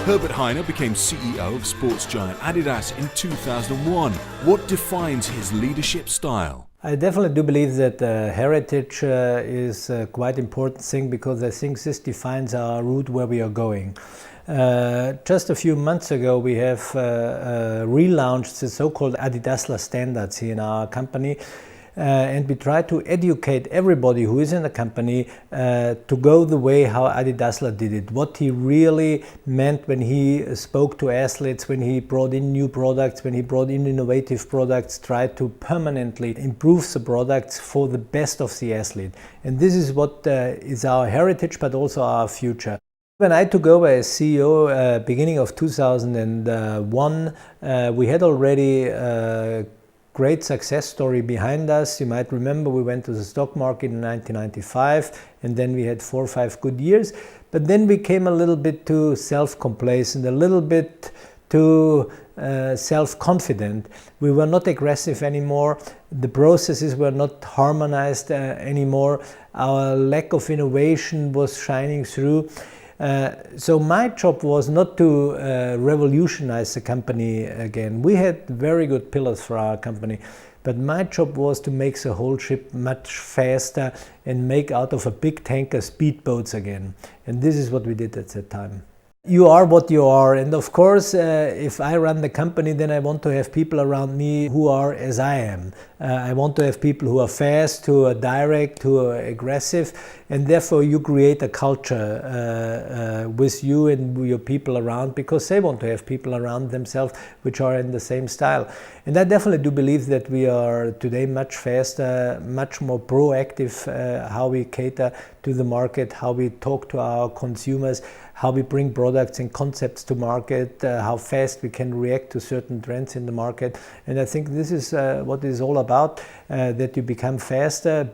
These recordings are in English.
Herbert Hainer became CEO of sports giant Adidas in 2001. What defines his leadership style? I definitely do believe that heritage is a quite important thing, because I think this defines our route where we are going. Just a few months ago we have relaunched the so-called Adidas standards here in our company. And we try to educate everybody who is in the company to go the way how Adidas did it. What he really meant when he spoke to athletes, when he brought in new products, when he brought in innovative products, tried to permanently improve the products for the best of the athlete. And this is what is our heritage, but also our future. When I took over as CEO beginning of 2001, we had already great success story behind us. You might remember we went to the stock market in 1995, and then we had 4 or 5 good years. But then we came a little bit too self-complacent, a little bit too self-confident. We were not aggressive anymore. The processes were not harmonized anymore. Our lack of innovation was shining through. So my job was not to revolutionize the company again. We had very good pillars for our company, but my job was to make the whole ship much faster and make out of a big tanker speedboats again. And this is what we did at that time. You are what you are, and of course if I run the company, then I want to have people around me who are as I am. I want to have people who are fast, who are direct, who are aggressive, and therefore you create a culture with you and your people around, because they want to have people around themselves which are in the same style. And I definitely do believe that we are today much faster, much more proactive, how we cater to the market, how we talk to our consumers, how we bring products and concepts to market, how fast we can react to certain trends in the market. And I think this is what it is all about, that you become faster.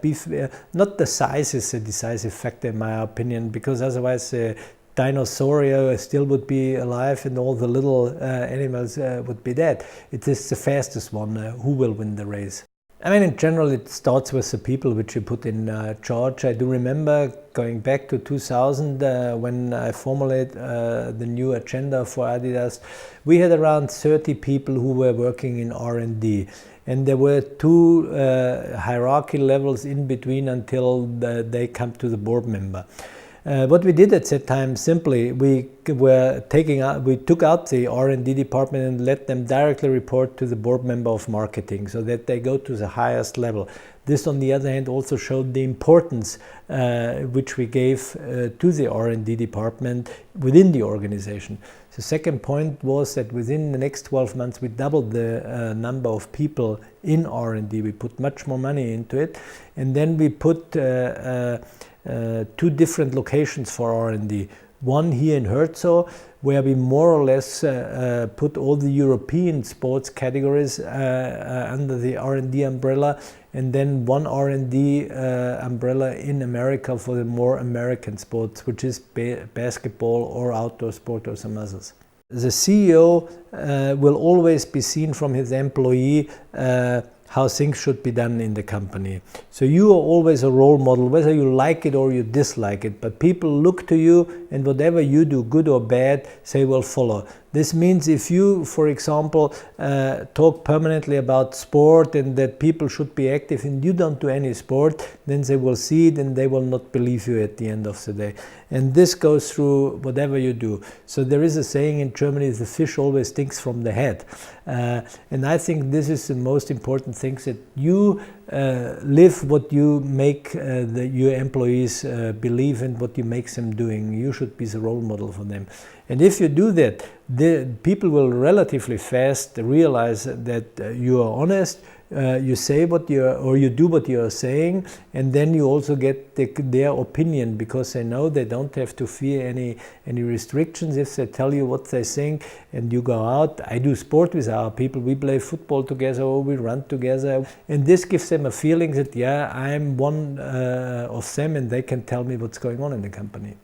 Not the size is a decisive factor in my opinion, because otherwise dinosaur still would be alive and all the little animals would be dead. It is the fastest one who will win the race. I mean, in general, it starts with the people which you put in charge. I do remember going back to 2000 when I formulated the new agenda for Adidas. We had around 30 people who were working in R&D. And there were 2 hierarchy levels in between until they come to the board member. What we did at that time, simply, we took out the R&D department and let them directly report to the board member of marketing, so that they go to the highest level. This, on the other hand, also showed the importance which we gave to the R&D department within the organization. The second point was that within the next 12 months we doubled the number of people in R&D. We put much more money into it, and then we put 2 different locations for R&D. One here in Herzog, where we more or less put all the European sports categories under the R&D umbrella, and then one R&D umbrella in America for the more American sports, which is basketball or outdoor sport or some others. The CEO will always be seen from his employee how things should be done in the company. So you are always a role model, whether you like it or you dislike it, but people look to you, and whatever you do, good or bad, they will follow. This means if you, for example, talk permanently about sport and that people should be active and you don't do any sport, then they will see it and they will not believe you at the end of the day. And this goes through whatever you do. So there is a saying in Germany, the fish always stinks from the head. And I think this is the most important thing, that you live what you make your employees believe and what you make them doing. You should be the role model for them. And if you do that, the people will relatively fast realize that you are honest, you say what you do what you are saying, and then you also get their opinion, because they know they don't have to fear any restrictions if they tell you what they think, and you go out. I do sport with our people, we play football together or we run together, and this gives them a feeling that, yeah, I'm one of them and they can tell me what's going on in the company.